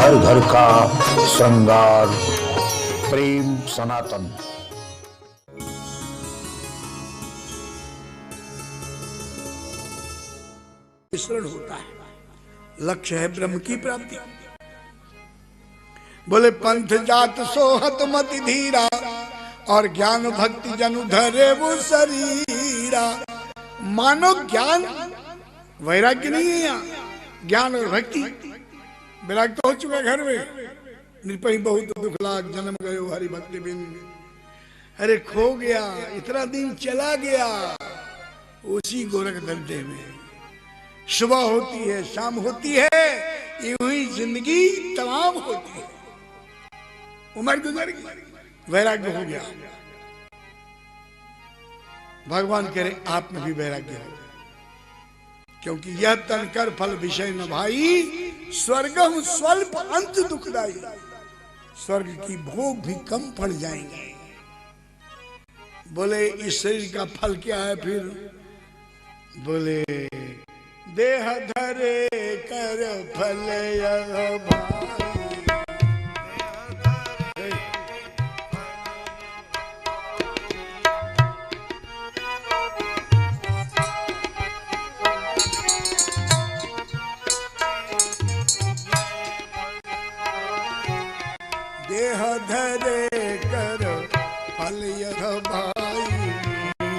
घर घर का श्रृंगार। प्रेम सनातन। मिश्रण होता है, लक्ष्य है ब्रह्म की प्राप्ति। बोले पंथ जात सोहत मति धीरा, और ज्ञान भक्ति जनु धरे वो शरीरा। मानो ज्ञान वैराग्य नहीं है, यहाँ ज्ञान और भक्ति। वैराग्य तो हो चुका घर में, निपही बहुत दुख लाग जन्म गयो हरि भक्ति बिन। अरे खो गया, इतना दिन चला गया उसी गोरख धंधे में। सुबह होती है, शाम होती है, यूं ही जिंदगी तमाम होती है। उम्र गुजर गई, वैराग्य हो गया। भगवान कह रहे आप में भी वैराग्य हो, क्योंकि यह तन कर फल विषय न भाई, स्वर्गम स्वल्प अंत दुखदाई। स्वर्ग की भोग भी कम पड़ जाएंगे। बोले इस शरीर का फल क्या है फिर? बोले देह धरे कर फल यह भाई। देह धरे कर फल यह भाई,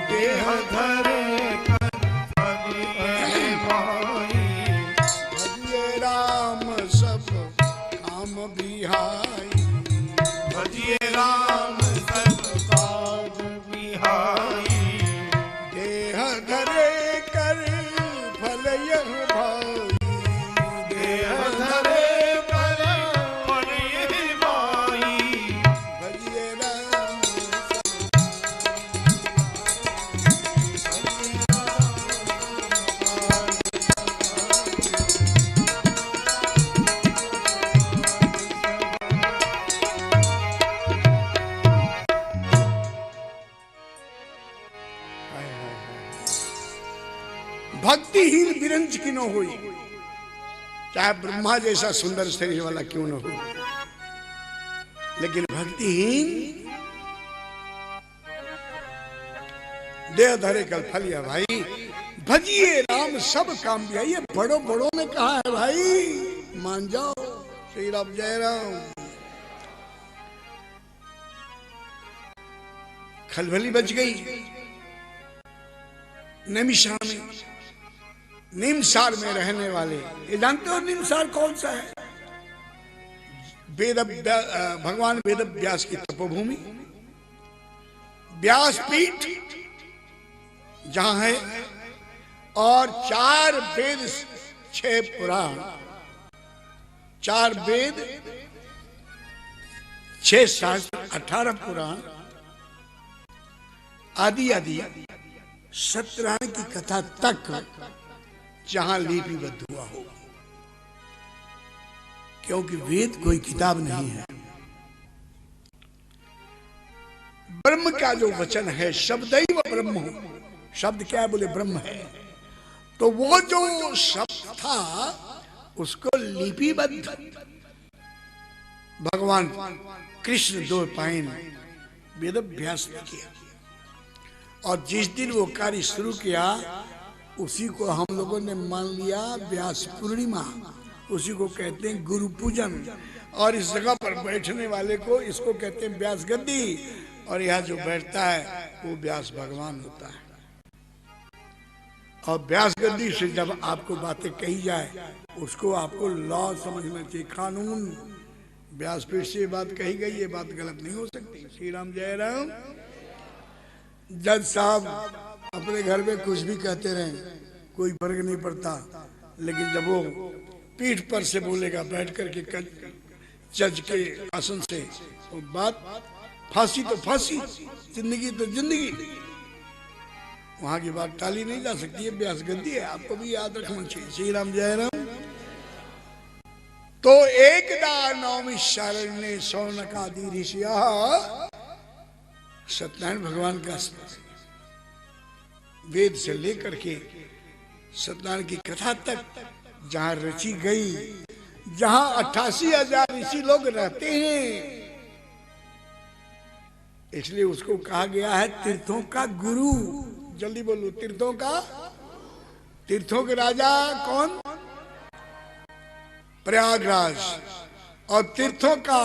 देह धरे कर फल यह भाई। भजिए राम सब काम बिहाई, भजिए राम सब काज बिहाई। देह धरे कर फल यह भाई, देह धरे भक्तिहीन विरंज की न हुई, चाहे ब्रह्मा जैसा सुंदर शरीर वाला क्यों न हो, लेकिन भक्तिहीन देह धरे कल फल या भाई। भजिए राम सब काम भी। ये बड़ों बड़ों ने कहा है भाई, मान जाओ। श्री राम जय राम। खलबली बच गई निमिषा में। निमसार में रहने वाले, ये जानते हो निमसार कौन सा है? भगवान वेद व्यास की तपोभूमि, व्यासपीठ जहां है, और 4 वेद 6 पुराण, 4 वेद 6 शास्त्र 18 पुराण आदि आदि सत्यनारायण की कथा तक जहां लिपिबद्ध हुआ हो। क्योंकि वेद कोई किताब नहीं है, ब्रह्म का जो वचन है, शब्दैव ब्रह्म हो। शब्द क्या है? बोले ब्रह्म है। तो वो जो शब्द था उसको लिपिबद्ध भगवान कृष्ण 2 पायन वेद व्यास ने किया। और जिस दिन वो कार्य शुरू किया, उसी को हम लोगों ने मान लिया व्यास पूर्णिमा। उसी को कहते हैं गुरु पूजन। और इस जगह पर बैठने वाले को इसको कहते हैं व्यास गद्दी। और यहाँ जो बैठता है वो व्यास भगवान होता है। और व्यास गद्दी से जब आपको बातें कही जाए, उसको आपको लॉ समझना चाहिए, कानून। व्यासपीठ से ये बात कही गई, ये बात गलत नहीं हो सकती। श्री राम जय राम। जज साहब अपने घर में कुछ भी कहते रहे, कोई फर्क नहीं पड़ता। लेकिन जब वो पीठ पर से बोलेगा, बैठ करके जज के आसन से, वो बात फांसी तो फांसी, जिंदगी तो जिंदगी, वहां की बात टाली नहीं जा सकती है। व्यास गद्दी है, आपको भी याद रखना चाहिए। श्री राम जय राम। तो एकदा नौमी शरण्य सौनकादि ऋषिया, सत्यनारायण भगवान का वेद से लेकर के सत्यनारायण की कथा तक जहां रची गई, जहां 88,000 ऋषि लोग रहते हैं, इसलिए उसको कहा गया है तीर्थों का गुरु। जल्दी बोलो, तीर्थों का, तीर्थों के राजा कौन? प्रयागराज। और तीर्थों का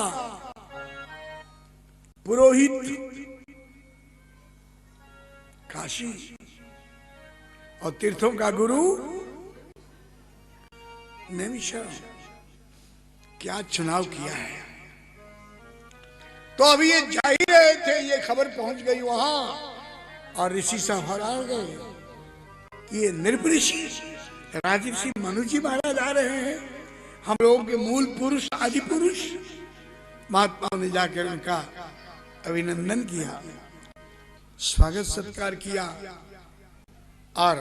पुरोहित काशी, और तीर्थों का गुरु नैमिषारण्य। क्या चुनाव किया है। तो अभी ये जा ही रहे थे, ये खबर पहुंच गई वहां, और ऋषि साहब हैरान गए कि ये नृप ऋषि राजऋषि मनु जी महाराज आ रहे हैं, हम लोगों के मूल पुरुष, आदि पुरुष। महात्माओं ने जाकर उनका अभिनंदन किया, स्वागत सत्कार किया, और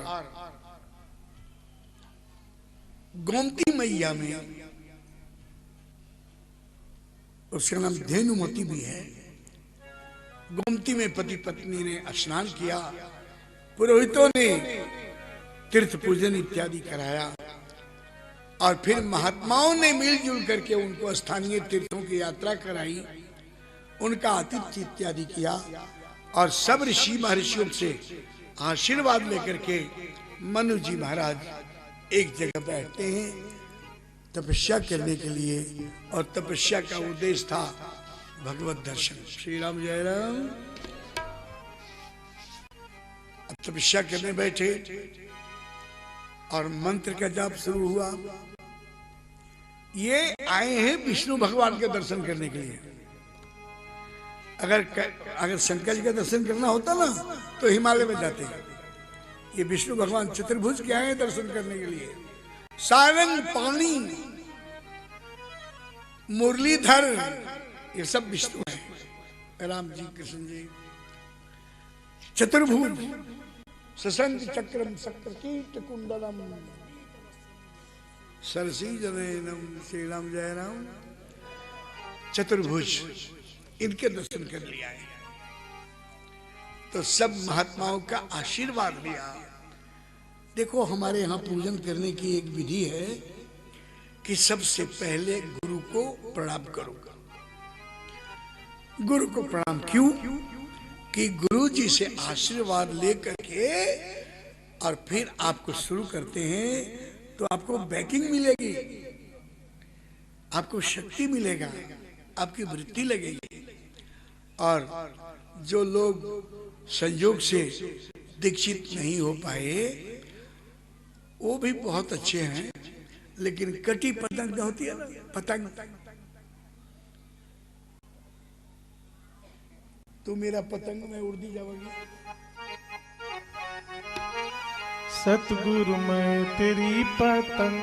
गोमती मैया में, उसका नाम धेनुमती भी है, गोमती में पति पत्नी ने स्नान किया, पुरोहितों ने तीर्थ पूजन इत्यादि कराया, और फिर महात्माओं ने मिलजुल करके उनको स्थानीय तीर्थों की यात्रा कराई, उनका आतिथ्य इत्यादि किया, और सब ऋषि महर्षियों से आशीर्वाद लेकर के मनु जी महाराज एक जगह बैठते हैं तपस्या करने के लिए, और तपस्या का उद्देश्य था भगवत दर्शन। श्री राम जय राम। अब तपस्या करने बैठे और मंत्र का जाप शुरू हुआ। ये आए हैं विष्णु भगवान के दर्शन करने के लिए। अगर शंकर जी का दर्शन करना होता ना तो हिमालय में जाते हैं। ये विष्णु भगवान चतुर्भुज के आए हैं दर्शन करने के लिए। सारंग पाणी, मुरलीधर, ये सब विष्णु हैं। राम जी, कृष्ण जी। चतुर्भुज, सशंक चक्रम शक्रकीट कुंडलम सरसी जनैनम। श्री राम जय राम। चतुर्भुज, इनके दर्शन कर लिया है। तो सब महात्माओं का आशीर्वाद लिया। देखो, हमारे यहाँ पूजन करने की एक विधि है कि सबसे पहले गुरु को प्रणाम करो। गुरु को प्रणाम क्यों? कि गुरु जी से आशीर्वाद लेकर के और फिर आपको शुरू करते हैं, तो आपको बैकिंग मिलेगी, आपको शक्ति मिलेगा, आपकी वृत्ति लगेगी। और जो लोग संयोग से दीक्षित नहीं हो पाए, वो भी बहुत अच्छे हैं, लेकिन कटी पतंग होती है ना, पतंग, तू मेरा पतंग, मैं उड़ दी जाऊंगी। सतगुरु मैं तेरी पतंग,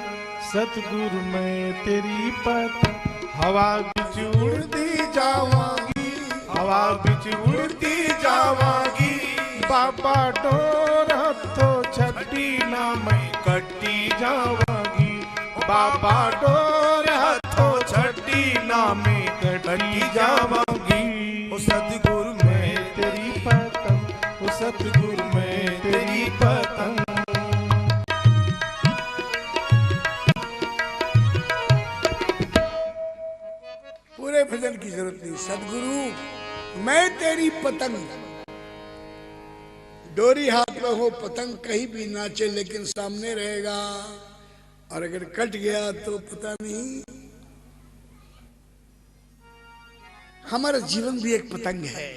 सतगुरु मैं तेरी पतंग, हवा बिच उड़ती जावांगी, हवा बिच उड़ती जावांगी। बाबा डोर हथों छड्डी ना मैं कट्टी जावांगी, बाबा डोर हथों छड्डी ना मैं कट्टी जावांगी। ओ सतगुरु मैं तेरी पतंग, ओ सतगुरु मैं तेरी पतंग। पूरे भजन की जरूरत नहीं। सदगुरु मैं तेरी पतंग, डोरी हाथ में हो, पतंग कहीं भी नाचे लेकिन सामने रहेगा, और अगर कट गया तो पता नहीं। हमारा जीवन भी एक पतंग है,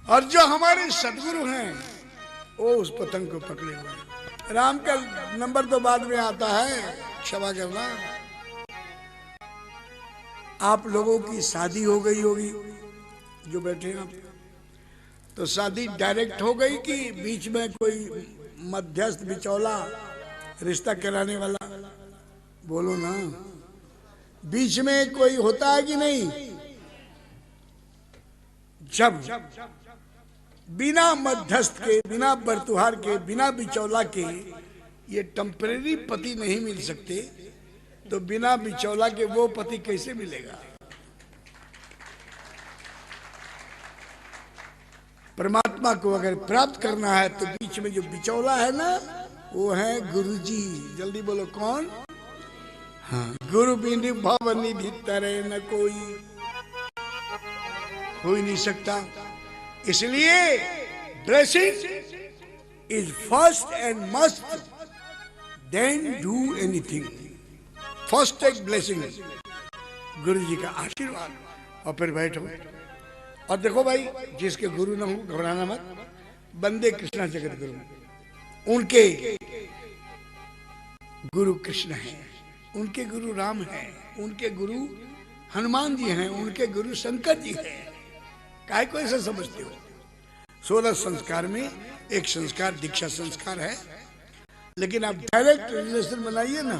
और जो हमारे सदगुरु हैं वो उस पतंग को पकड़े हुए हैं। राम का नंबर तो बाद में आता है, क्षमा करना। आप लोगों की शादी हो गई होगी जो बैठे हैं आप, तो शादी डायरेक्ट हो गई कि बीच में कोई मध्यस्थ बिचौला रिश्ता कराने वाला? बोलो ना, बीच में कोई होता है कि नहीं? जब बिना मध्यस्थ के, बिना बरतुहार के, बिना बिचौला के ये टेम्परेरी पति नहीं मिल सकते, तो बिना बिचौला के वो पति कैसे मिलेगा? परमात्मा को अगर प्राप्त करना है तो बीच में जो बिचौला है ना, वो है गुरुजी। जल्दी बोलो, कौन? हाँ, गुरु बिन भव निधि तरे न कोई, हो ही नहीं सकता। इसलिए blessing is first and must, then do anything. First take blessing, Guru ji का आशीर्वाद, और फिर बैठो। और देखो भाई, जिसके गुरु ना हो घबराना मत। बंदे कृष्णा जगत गुरु, उनके गुरु कृष्ण हैं, उनके गुरु राम हैं, उनके गुरु हनुमान जी हैं, उनके गुरु शंकर जी हैं। काय को ऐसा समझते हो? 16 संस्कार में एक संस्कार दीक्षा संस्कार है, लेकिन आप डायरेक्ट रिलेशन बनाइए ना,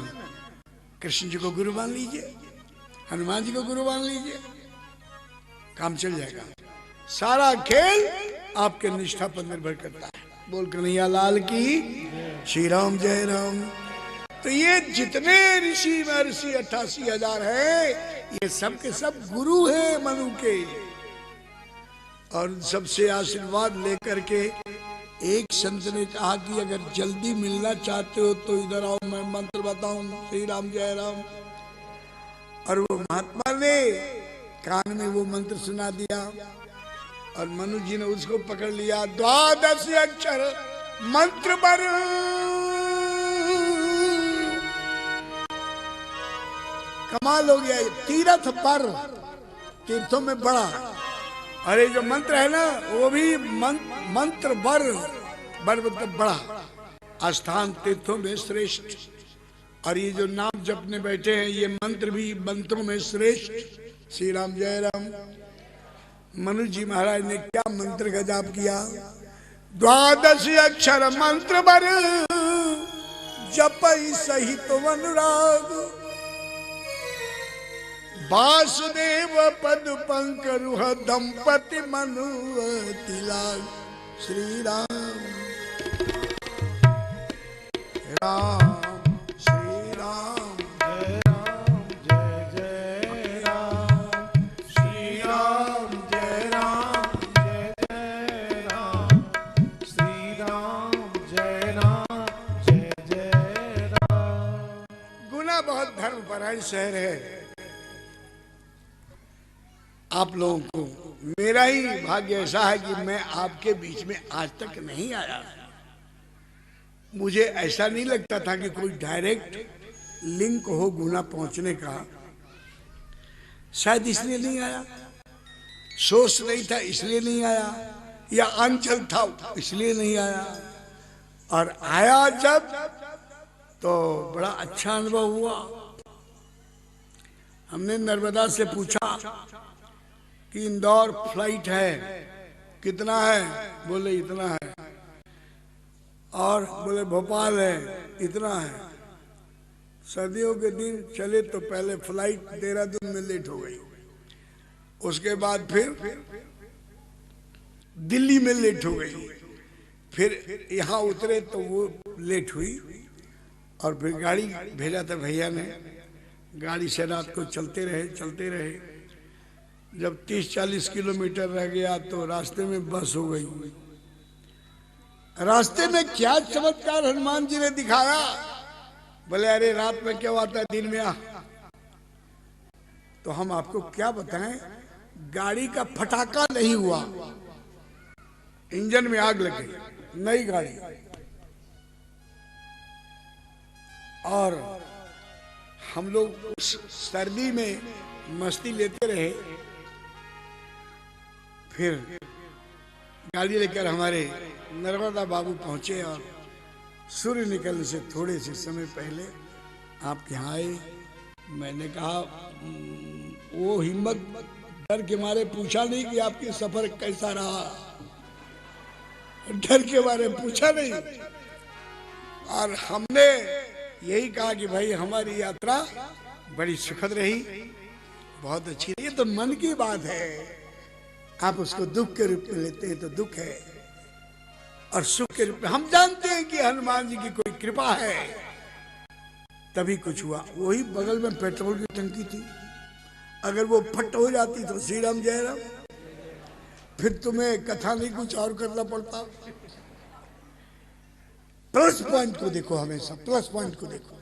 कृष्ण जी को गुरु मान लीजिए, हनुमान जी को गुरु मान लीजिए, काम चल जाएगा। सारा खेल आपके निष्ठा पर निर्भर करता है। बोल कन्हैया लाल की, श्री राम जय राम। तो ये जितने ऋषि महर्षि 88,000 है, ये सब के सब गुरु हैं मनु के। और सबसे आशीर्वाद लेकर के एक संत ने कहा कि अगर जल्दी मिलना चाहते हो तो इधर आओ, मैं मंत्र बताऊं, श्री राम जय राम। और वो महात्मा ने कान में वो मंत्र सुना दिया, और मनु जी ने उसको पकड़ लिया। 12 अक्षर मंत्र पर कमाल हो गया। तीर्थ पर, तीर्थों में बड़ा। अरे जो मंत्र है ना, वो भी मंत्र बर मतलब बड़ा, स्थान तीर्थों में श्रेष्ठ। और ये जो नाम जपने बैठे हैं, ये मंत्र भी मंत्रों में श्रेष्ठ। श्री राम जय राम। मनु जी महाराज ने क्या मंत्र का जाप किया? 12 अक्षर मंत्र बर जपई सहित अनुराग, वासुदेव पद पंकरुह दंपति मनुवति लाग। श्री राम राम, श्री राम जय राम, जय जय राम, श्री राम जय राम, जय जय राम, श्री राम जय राम, जय जय राम। गुना बहुत धर्मपरायण शहर है। आप लोगों को मेरा ही भाग्य ऐसा है कि मैं आपके बीच में आज तक नहीं आया। मुझे ऐसा नहीं लगता था कि कोई डायरेक्ट लिंक हो गुना पहुंचने का, शायद इसलिए नहीं आया, सोर्स नहीं था इसलिए नहीं आया, या अंचल था इसलिए नहीं आया। और आया जब, तो बड़ा अच्छा अनुभव हुआ। हमने नर्मदा से पूछा कि इंदौर फ्लाइट है, कितना है? बोले इतना है। और बोले भोपाल है, इतना है। सर्दियों के दिन चले तो पहले फ्लाइट देहरादून में लेट हो गई, उसके बाद फिर दिल्ली में लेट हो गई, फिर यहाँ उतरे तो वो लेट हुई। और फिर गाड़ी भेजा था भैया ने, गाड़ी से रात को चलते रहे। जब 30-40 किलोमीटर रह गया तो रास्ते में बस हो गई। रास्ते में क्या चमत्कार हनुमान जी ने दिखाया। बोले अरे रात में क्या आता है, दिन में आ। तो हम आपको क्या बताएं, गाड़ी का फटाका नहीं हुआ, इंजन में आग लग गई, नई गाड़ी। और हम लोग उस सर्दी में मस्ती लेते रहे। फिर गाड़ी लेकर हमारे नर्मदा बाबू पहुंचे, और सूर्य निकलने से थोड़े से समय पहले आप यहाँ आए। मैंने कहा, वो हिम्मत डर के मारे पूछा नहीं कि आपकी सफर कैसा रहा, डर के मारे पूछा नहीं। और हमने यही कहा कि भाई हमारी यात्रा बड़ी सुखद रही, बहुत अच्छी रही। ये तो मन की बात है। आप उसको दुख के रूप में लेते हैं तो दुख है, और सुख के रूप में हम जानते हैं कि हनुमान जी की कोई कृपा है, तभी कुछ हुआ। वही बगल में पेट्रोल की टंकी थी, अगर वो फट हो जाती तो श्री राम जय राम, फिर तुम्हें कथा नहीं कुछ और करना पड़ता। प्लस पॉइंट को देखो, हमेशा प्लस पॉइंट को देखो।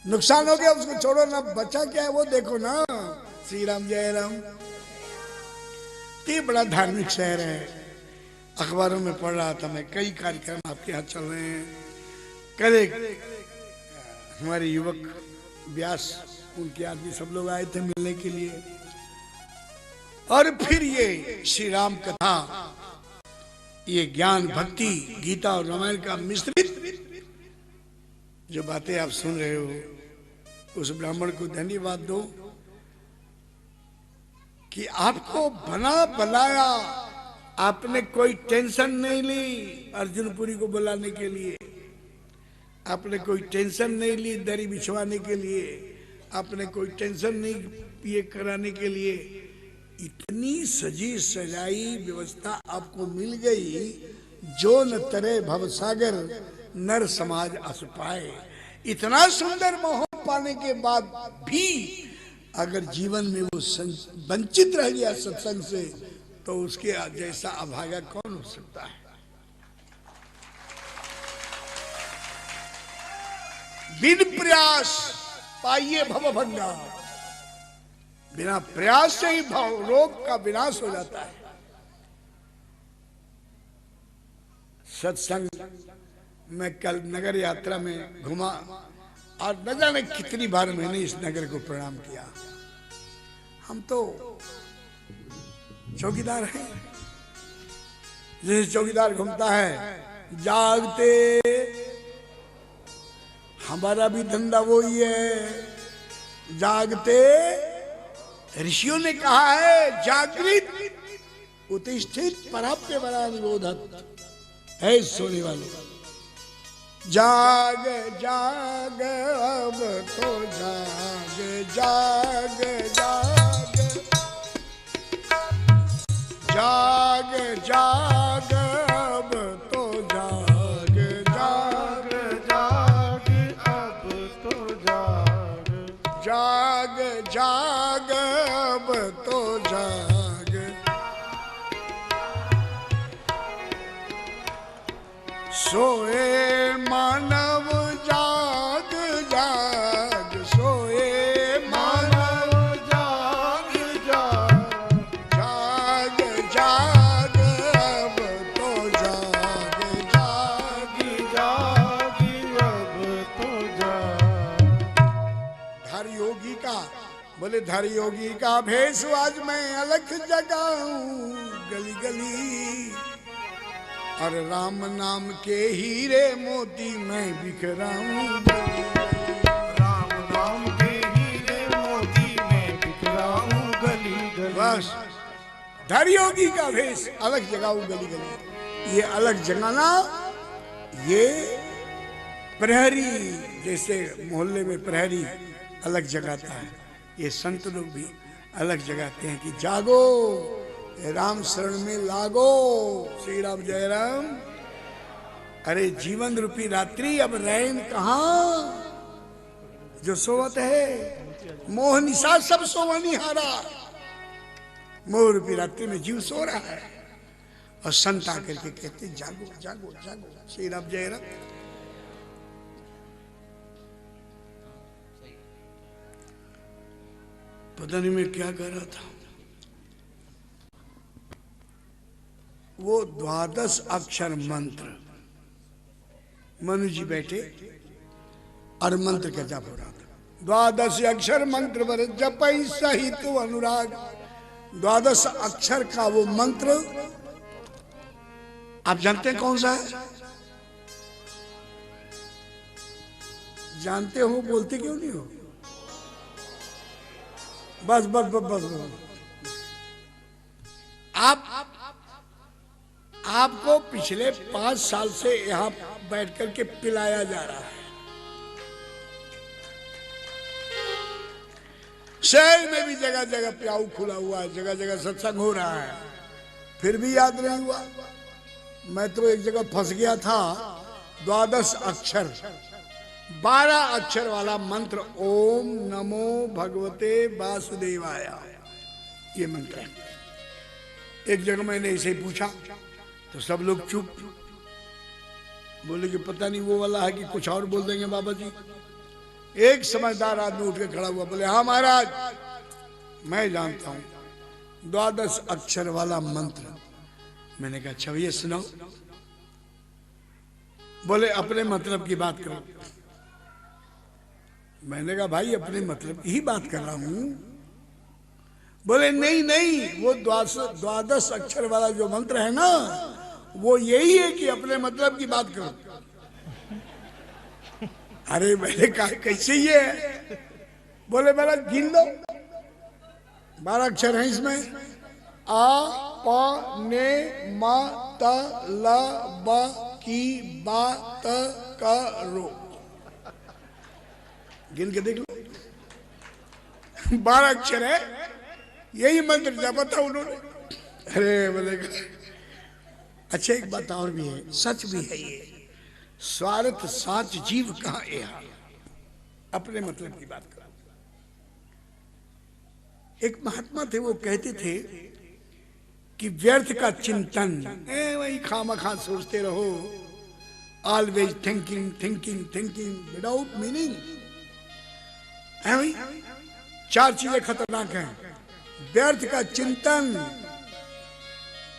नुकसान हो गया उसको छोड़ो ना, बचा क्या है वो देखो ना। श्री राम जय राम। ये बड़ा धार्मिक शहर है, अखबारों में पढ़ रहा था मैं, कई कार्यक्रम आपके यहाँ चल रहे हैं। कल एक हमारे युवक व्यास, उनके आदमी सब लोग आए थे मिलने के लिए, और फिर ये श्री राम कथा, ये ज्ञान भक्ति गीता और रामायण का मिश्रित जो बातें आप सुन रहे हो, उस ब्राह्मण को धन्यवाद दो कि आपको बना बनाया, आपने कोई टेंशन नहीं ली अर्जुनपुरी को बुलाने के लिए, आपने कोई टेंशन नहीं ली दरी बिछवाने के लिए, आपने कोई टेंशन नहीं ये कराने के लिए। इतनी सजी सजाई व्यवस्था आपको मिल गई, जो न तरे भवसागर नर समाज अस पाए। इतना सुंदर माहौल पाने के बाद भी अगर जीवन में वो वंचित रह गया सत्संग से, तो उसके जैसा अभागा कौन हो सकता है। बिन प्रयास पाइए भवभंगा, बिना प्रयास से ही भाव रोग का विनाश हो जाता है। सत्संग मैं कल नगर यात्रा में घुमा और न जाने कितनी बार मैंने इस नगर को प्रणाम किया। हम तो चौकीदार हैं, जैसे चौकीदार घूमता है जागते, हमारा भी धंधा वही है जागते। ऋषियों ने कहा है जागृत उत्तिष्ठित पराप्य बना निबोधत, है सोने वाले। जाग जाग अब तो जाग जाग जाग, जाग जाग अब तो जाग जाग जाग अब तो जाग, जाग जाग अब तो जाग। सोए मानव जाग जाग, सोए मानव जाग जाग, जाग जाग अब तो जाग जाग जाग अब तो जाग। धारी योगी का, बोले धारी योगी का भेष आज मैं अलख जगाऊं गली गली, और राम नाम के हीरे मोती मैं बिखराऊं। राम नाम के हीरे मोती मैं बिखराऊं गली गली। बस धारी योगी का भेष अलग जगाऊं गली गली। ये अलग जगाना, ये प्रहरी जैसे मोहल्ले में प्रहरी अलग जगाता है, ये संत लोग भी अलग जगाते हैं कि जागो राम शरण में लागो। श्री राम जय राम। अरे जीवन रूपी रात्रि अब रैन कहाँ, जो सोवत है मोह निशा सब सोवनी हारा। मोह रूपी रात्रि में जीव सो रहा है और संत आकर के कहते जागो जागो जागो। श्री राम जय राम। पता नहीं मैं क्या कर रहा था। वो 12 अक्षर मंत्र, मनु जी बैठे और मंत्र का जप हो रहा था। 12 अक्षर मंत्र वर जपई सहित अनुराग। 12 अक्षर का वो मंत्र आप जानते हैं कौन सा है? जानते हो, बोलते क्यों नहीं हो? बस बस बस बस, बस। आपको पिछले 5 साल से यहां बैठ करके पिलाया जा रहा है। शहर में भी जगह जगह प्याऊ खुला हुआ है, जगह जगह सत्संग हो रहा है, फिर भी याद नहीं हुआ। मैं तो एक जगह फंस गया था। 12 अक्षर 12 अक्षर वाला मंत्र, ओम नमो भगवते वासुदेवाय, ये मंत्र है। एक जगह मैंने ऐसे ही पूछा तो सब लोग चुप, बोले कि पता नहीं वो वाला है कि कुछ और बोल देंगे बाबा जी। एक समझदार आदमी उठ के खड़ा हुआ, बोले हाँ महाराज मैं जानता हूं 12 अक्षर वाला मंत्र। मैंने कहा अच्छा भैया सुनाओ। बोले अपने मतलब की बात करो। मैंने कहा भाई अपने मतलब की ही बात कर रहा हूं। बोले नहीं नहीं, वो 12 अक्षर वाला जो मंत्र है ना, वो यही है कि अपने मतलब की बात करो। अरे मैंने कहा कैसे ये है? बोले मेरा गिन लो, 12 अक्षर हैं इसमें, आ प ने म त ल ब की बा त क रो। गिन के देख लो, 12 अक्षर है, यही मंत्र जपा था उन्होंने। अरे बोले अच्छा एक बात और भी है, सच भी है ये, स्वार्थ साच जीव कहाँ यहाँ। अपने मतलब की बात करो। एक महात्मा थे, वो कहते थे कि व्यर्थ का चिंतन, वही खामखा सोचते रहो, always thinking thinking thinking without meaning. भाई 4 चीजें खतरनाक हैं। व्यर्थ का चिंतन,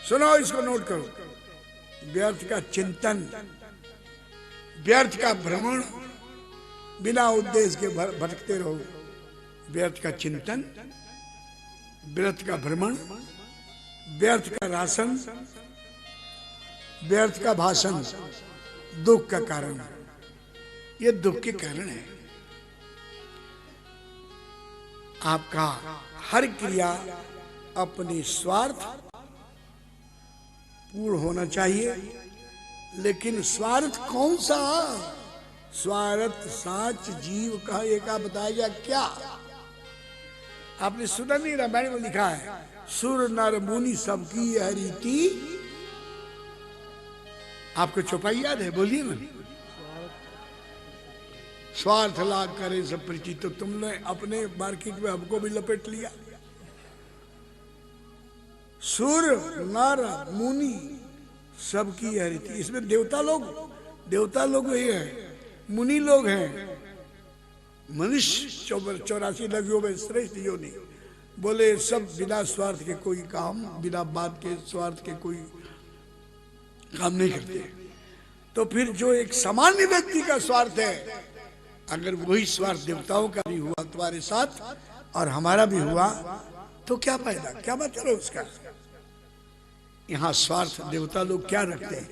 सुनो इसको नोट करो, व्यर्थ का चिंतन, व्यर्थ का भ्रमण, बिना उद्देश्य के भटकते रहो। व्यर्थ का चिंतन, व्यर्थ का भ्रमण, व्यर्थ का राशन, व्यर्थ का भाषण, दुख का कारण। ये दुख के कारण है। आपका हर क्रिया अपने स्वार्थ पूर्ण होना चाहिए, लेकिन स्वार्थ कौन सा? स्वार्थ साच जीव का एक बताया गया क्या? आपने सुना नहीं? रामायण में लिखा है, सुर नर मुनि सबकी यह रीति। आपको चौपाई याद है? बोलिए ना। स्वार्थ लाभ करे सब परिचित। तो तुमने अपने मार्केट में हमको भी लपेट लिया। सुर नर मुनि सबकी यह रीति। इसमें देवता लोग ही है, मुनि लोग हैं। मनुष्य 84 लवियों में श्रेष्ठ योनि। बोले सब बिना स्वार्थ के कोई काम, बिना बात के स्वार्थ के कोई काम नहीं करते। तो फिर जो एक सामान्य व्यक्ति का स्वार्थ है, अगर वही स्वार्थ देवताओं का भी हुआ तुम्हारे साथ और हमारा भी हुआ, तो क्या फायदा, क्या मतलब है उसका? यहाँ स्वार्थ देवता लोग क्या रखते हैं?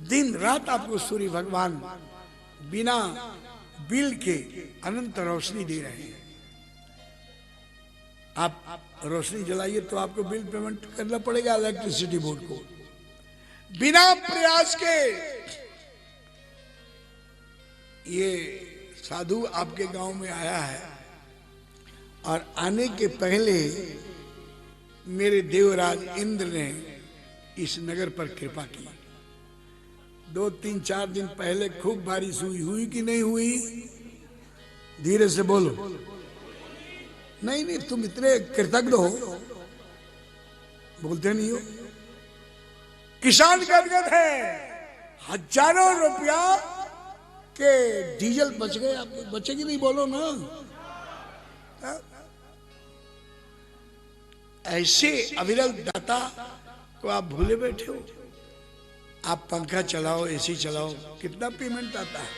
दिन रात आपको सूर्य भगवान बिना बिल के अनंत रोशनी दे रहे हैं। आप रोशनी जलाइए तो आपको बिल पेमेंट करना पड़ेगा इलेक्ट्रिसिटी बोर्ड को, बिना प्रयास के। ये साधु आपके गांव में आया है और आने के पहले मेरे देवराज इंद्र ने इस नगर पर कृपा की। 2, 3, 4 दिन पहले खूब बारिश हुई कि नहीं हुई? धीरे से बोलो। नहीं, तुम इतने कृतज्ञ हो, बोलते नहीं हो। किसान गदगद है, हजारों रुपया के डीजल बच गए। आपको बचे कि नहीं? बोलो ना। ऐसे अविरल दाता को आप भूले बैठे हो। आप पंखा चलाओ, एसी चलाओ, कितना पेमेंट आता है,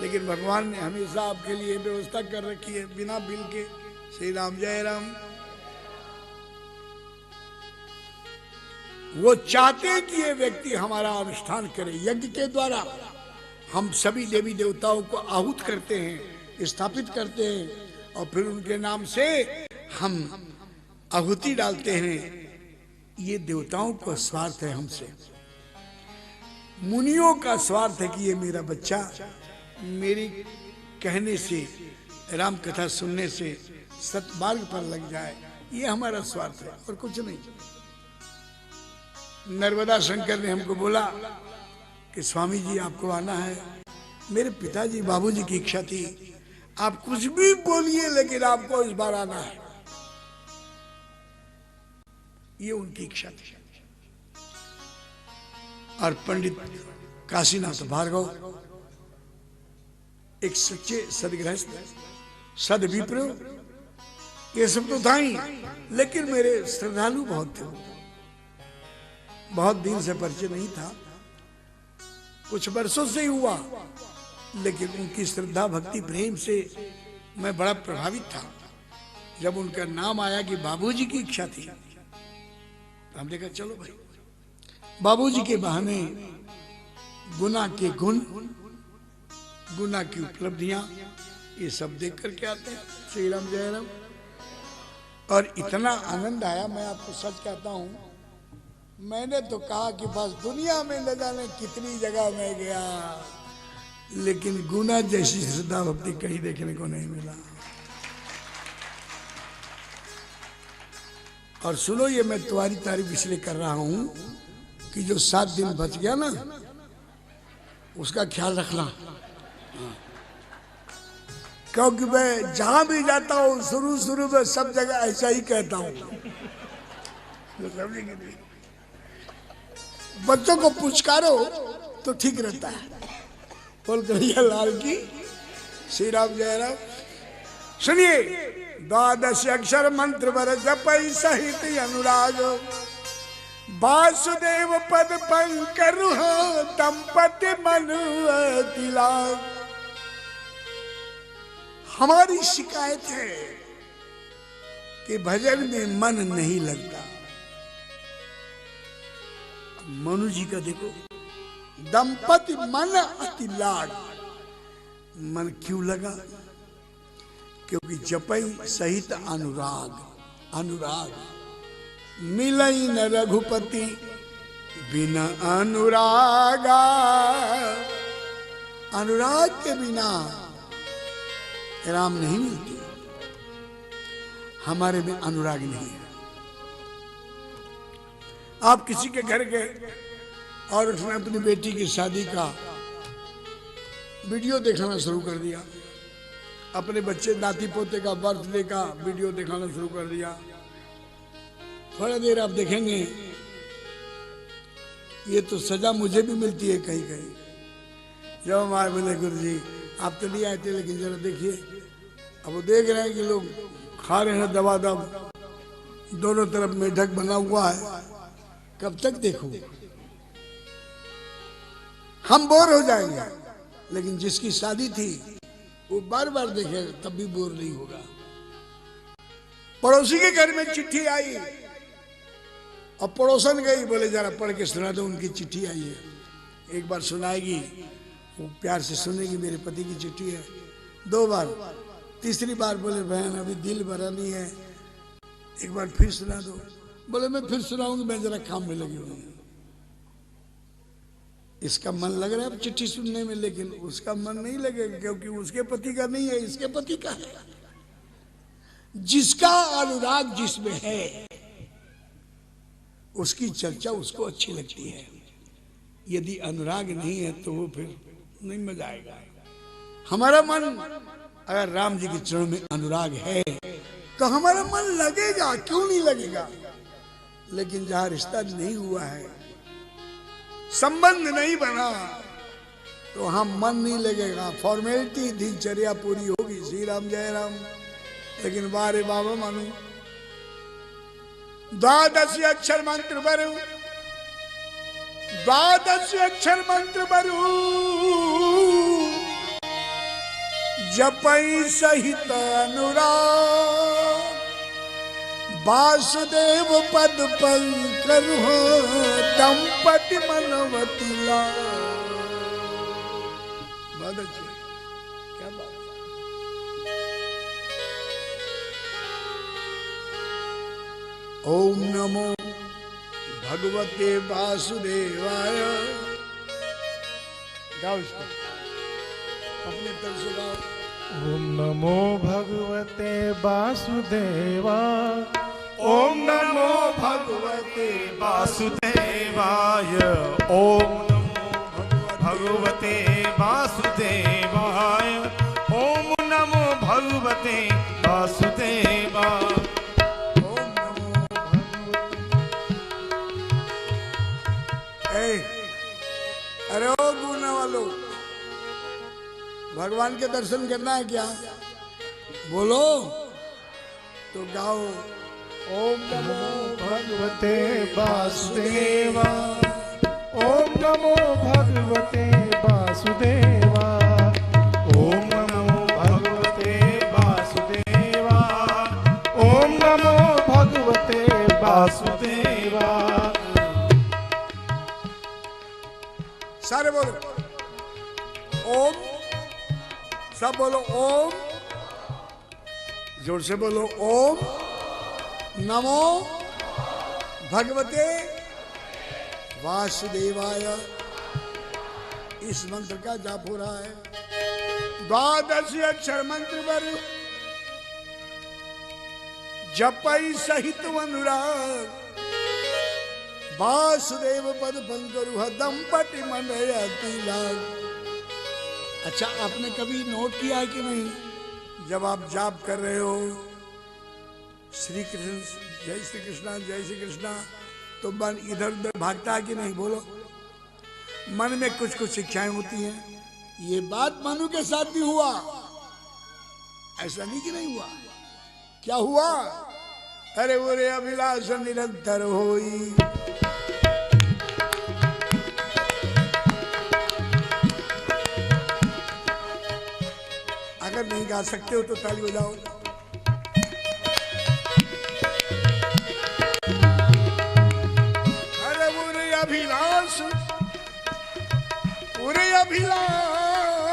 लेकिन भगवान ने हमेशा आपके लिए व्यवस्था कर रखी है बिना बिल के। श्री राम जय राम। वो चाहते हैं कि ये व्यक्ति हमारा अनुष्ठान करे। यज्ञ के द्वारा हम सभी देवी देवताओं को आहूत करते हैं, स्थापित करते हैं, और फिर उनके नाम से हम आहुति डालते हैं। ये देवताओं का स्वार्थ है हमसे। मुनियों का स्वार्थ है कि ये मेरा बच्चा मेरी कहने से, राम कथा सुनने से सतमार्ग पर लग जाए। ये हमारा स्वार्थ है और कुछ नहीं। नर्मदा शंकर ने हमको बोला कि स्वामी जी आपको आना है। मेरे पिताजी बाबूजी की इच्छा थी, आप कुछ भी बोलिए लेकिन आपको इस बार आना है। ये उनकी इच्छा थी। और पंडित काशीनाथ भार्गव एक सच्चे सदगृहस्थ, सदविप्र, ये सब तो था ही, लेकिन मेरे श्रद्धालु बहुत थे। बहुत दिन से परिचय नहीं था, कुछ वर्षों से ही हुआ, लेकिन उनकी श्रद्धा भक्ति प्रेम से मैं बड़ा प्रभावित था। जब उनका नाम आया कि बाबूजी की इच्छा थी, तो हमने कहा चलो भाई, बाबूजी के बहाने गुना के गुण, गुना की उपलब्धियां, ये सब देख करके आते हैं। श्री राम जय राम। और इतना आनंद आया, मैं आपको सच कहता हूं, मैंने तो कहा कि बस दुनिया में न जाने कितनी जगह मैं गया, लेकिन गुना जैसी श्रद्धा भक्ति कहीं देखने को नहीं मिला। और सुनो, ये मैं तुम्हारी तारीफ इसलिए कर रहा हूं कि जो 7 दिन बच गया ना, उसका ख्याल रखना। क्योंकि मैं जहां भी जाता हूं शुरू में सब जगह ऐसा ही कहता हूं, बच्चों को पुचकारो तो ठीक रहता है। बोल कन्हैया लाल की, श्री राम जय राम। सुनिए, 12 अक्षर मंत्र वर जपई सहित अनुराग, वासुदेव पद पंकर दंपति मन तिलाक। हमारी शिकायत है कि भजन में मन नहीं लगता। मनु जी का देखो, दंपति मन अति लाड। मन क्यों लगा? क्योंकि जपई सहित अनुराग। अनुराग मिलई न रघुपति बिना अनुरागा। अनुराग के बिना राम नहीं मिलते। हमारे में अनुराग नहीं है। आप किसी के घर गए और उसने अपनी बेटी की शादी का वीडियो दिखाना शुरू कर दिया, अपने बच्चे नाती पोते का बर्थडे का वीडियो दिखाना शुरू कर दिया। थोड़ा देर आप देखेंगे, ये तो सजा मुझे भी मिलती है कहीं कहीं। जब हमारे बोले गुरु जी आप तो नहीं आए थे, लेकिन जरा देखिए, अब वो देख रहे हैं कि लोग खा रहे हैं दबा दब, दोनों तरफ मेढक बना हुआ है, कब तक देखो? हम बोर हो जाएंगे, लेकिन जिसकी शादी थी वो बार बार देखेगा, तब भी बोर नहीं होगा। पड़ोसी के घर में चिट्ठी आई और पड़ोसन गई, बोले जरा पढ़ के सुना दो, उनकी चिट्ठी आई है। एक बार सुनाएगी, वो प्यार से सुनेगी, मेरे पति की चिट्ठी है। 2 बार, तीसरी बार बोले बहन अभी दिल भरा नहीं है, एक बार फिर सुना दो। बोले मैं फिर सुनाऊंगी, मैं जरा काम में लगी हुई हूं। इसका मन लग रहा है चिट्ठी सुनने में, लेकिन उसका मन नहीं लगेगा, क्योंकि उसके पति का नहीं है, इसके पति का है। जिसका अनुराग जिसमें है, उसकी चर्चा उसको अच्छी लगती है। यदि अनुराग नहीं है तो वो फिर नहीं मजा आएगा। हमारा मन अगर राम जी के चरणों में अनुराग है तो हमारा मन लगेगा, क्यों नहीं लगेगा? लेकिन जहां रिश्ता नहीं हुआ है, संबंध नहीं बना, तो हम मन नहीं लगेगा। फॉर्मेलिटी, दिनचर्या पूरी होगी, श्री राम जय राम। लेकिन बारे बाबा मानो, 12 अक्षर मंत्र बरु, 12 अक्षर मंत्र बरु, जपई सहित अनुराग। वासुदेव पद पंकर दंपति मनवती लाल। बहुत अच्छी, क्या बात। ओम नमो भगवते वासुदेवाय। गाओ इसको, अपने तरफ से गाओ। ओम नमो भगवते वासुदेवाय। ओम नमो भगवते वासुदेवाय। ओम नमो भगवते वासुदेवाय। ओम नमो भगवते वासुदेवाय। अरे ओ गुना वालों, भगवान के दर्शन करना है क्या? बोलो तो गाओ। ओम नमो भगवते वासुदेवा। ओम नमो भगवते वासुदेवा। ओम नमो भगवते वासुदेवा। ओम नमो भगवते वासुदेवा। सारे बोलो ओम। सब बोलो ओम। जोर से बोलो ओम नमो भगवते वासुदेवाय। इस मंत्र का जाप हो रहा है। 12 अक्षर मंत्र पर जपई सहित अनुराग। वासुदेव पद पंकरुह दंपति मनयति लाग। अच्छा, आपने कभी नोट किया है कि नहीं, जब आप जाप कर रहे हो श्री कृष्ण जय श्री कृष्णा जय श्री कृष्णा, तो मन इधर उधर भागता है कि नहीं? बोलो। मन में कुछ कुछ शिक्षाएं होती हैं। ये बात मनु के साथ भी हुआ, ऐसा नहीं कि नहीं हुआ। क्या हुआ? अरे ओरे अभिलाष निरंतर होई। अगर नहीं गा सकते हो तो ताली बजाओ। अरे उरे अभिलाष, उरे अभिलाष,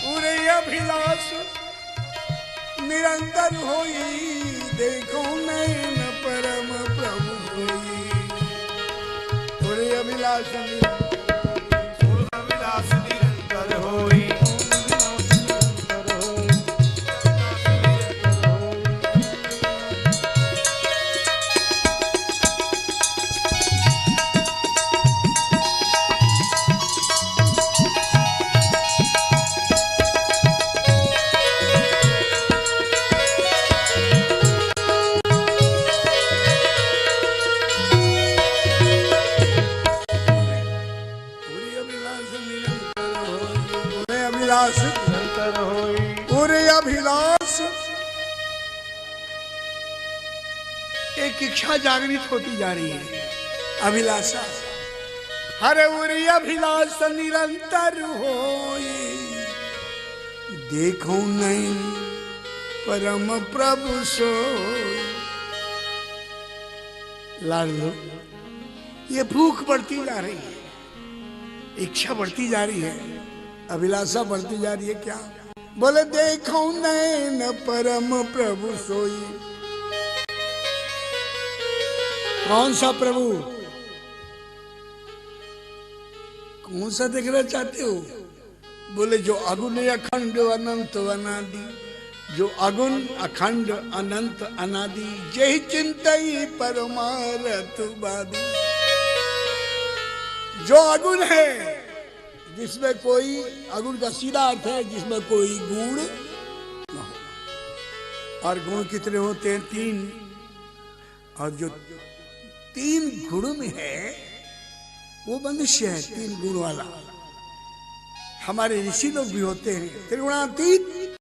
उरे अभिलाष निरंतर होई। देखो नैन परम प्रभु होई। उरे अभिलाष अभिलाष निरंतर होई। पूरे अभिलाष। एक इच्छा जागृत होती जा रही है, अभिलाषा। हरे उरी अभिलाष निरंतर होई। देखो नहीं परम प्रभु सोई। लाडलो, ये भूख बढ़ती जा रही है, इच्छा बढ़ती जा रही है, अभिलाषा बढ़ती जा रही है। क्या बोले? देखो नैन परम प्रभु सोई। कौन सा प्रभु? कौन सा देखना चाहते हो? बोले जो अगुण अखंड अनंत अनादि। जो अगुण अखंड अनंत अनादि, जय चिंतई परमारथ बादी। जो अगुण है, जिसमें कोई, अगुण का सीधा अर्थ है जिसमें कोई गुण न हो। और गुण कितने होते हैं? 3। और जो 3 गुण में है वो मनुष्य है, 3 गुण वाला। हमारे ऋषि लोग भी होते हैं त्रिगुणातीत।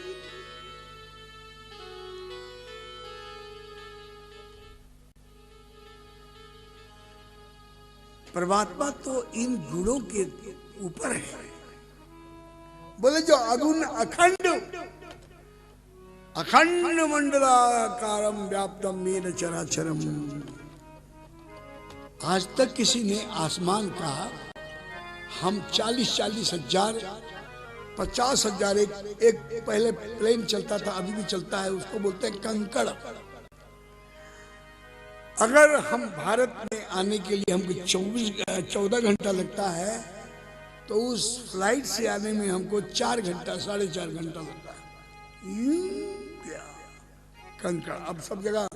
परमात्मा तो इन गुणों के ऊपर है। बोले जो अगुण अखंड, अखंड मंडलाकारम व्याप्तम येन चराचरम। आज तक किसी ने आसमान का, हम 40-40 हजार 50 हजार, एक पहले प्लेन चलता था, अभी भी चलता है, उसको बोलते हैं कंकड़। अगर हम भारत में आने के लिए हमको 14 घंटा लगता है, तो उस फ्लाइट से आने में हमको 4 घंटा 4.5 घंटा लगता है। कंकड़। अब सब जगह,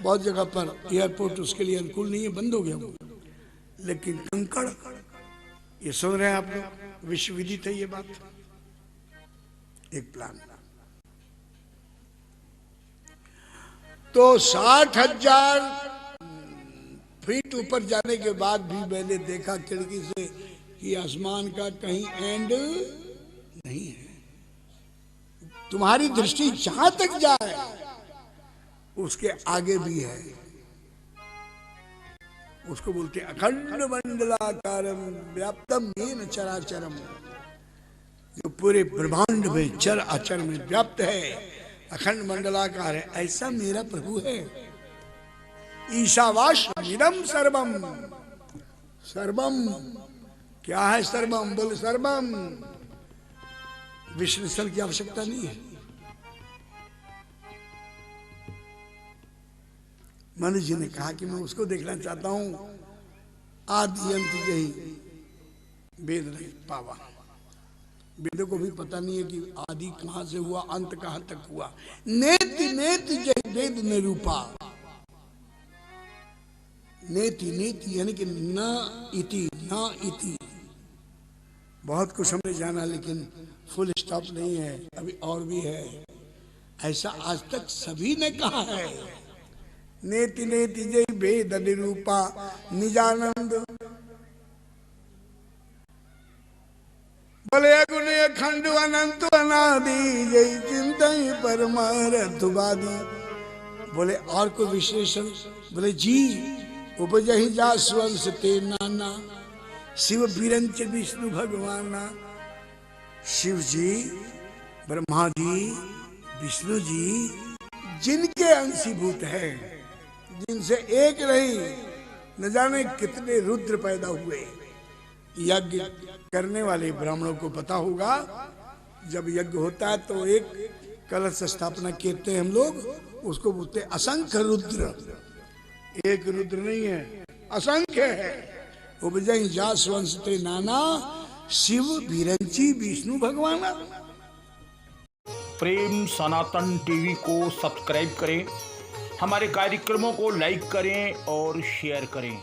बहुत जगह पर एयरपोर्ट उसके लिए अनुकूल नहीं है, बंद हो गया वो। लेकिन कंकड़, ये सुन रहे हैं आप लोग, विश्व विदित है ये बात। एक प्लान तो 60,000 फीट ऊपर जाने के बाद भी मैंने देखा खिड़की से कि आसमान का कहीं एंड नहीं है। तुम्हारी दृष्टि जहां तक जाए उसके आगे भी है। उसको बोलते अखंड मंडलाकारम व्याप्तम येन चराचरम, जो पूरे ब्रह्मांड में चर अचर में व्याप्त है, अखंड मंडलाकार है, ऐसा मेरा प्रभु है। ईशावास्यमिदं सर्वम, सर्वम क्या है? सर्वम बोले सर्वम, विष्णु स्थल की आवश्यकता नहीं है। मनुष्य जी ने कहा कि मैं उसको देखना चाहता हूं आदि अंत यही वेद नहीं पावा। वेदों को भी पता नहीं है कि आदि कहां से हुआ, अंत कहां तक हुआ। नेति नेति जय वेद निरूपा, नेति नेति यानी कि न इति। बहुत कुछ हमने जाना लेकिन फुल स्टॉप नहीं है, अभी और भी है। ऐसा आज तक सभी ने कहा है। नेति नेति जय वेद निरूपा निजानंद, बोले अगुण अखंड अनंत अनादि जय चिंतन परमार्थवादी। बोले और कोई विशेषण? बोले जी उपजहि जासवंश ते नाना, शिव बिरंच विष्णु भगवाना। शिव जी, ब्रह्मा जी, विष्णु जी जिनके अंशीभूत है, जिनसे एक नहीं न जाने कितने रुद्र पैदा हुए। यज्ञ करने वाले ब्राह्मणों को पता होगा, जब यज्ञ होता है तो एक कलश स्थापना करते हैं हम लोग, उसको बोलते असंख्य रुद्र। एक रुद्र नहीं है, असंख्य है। उपजहि जासवंश ते नाना, शिव बिरंची विष्णु भगवाना। प्रेम सनातन टीवी को सब्सक्राइब करें, हमारे कार्यक्रमों को लाइक करें और शेयर करें।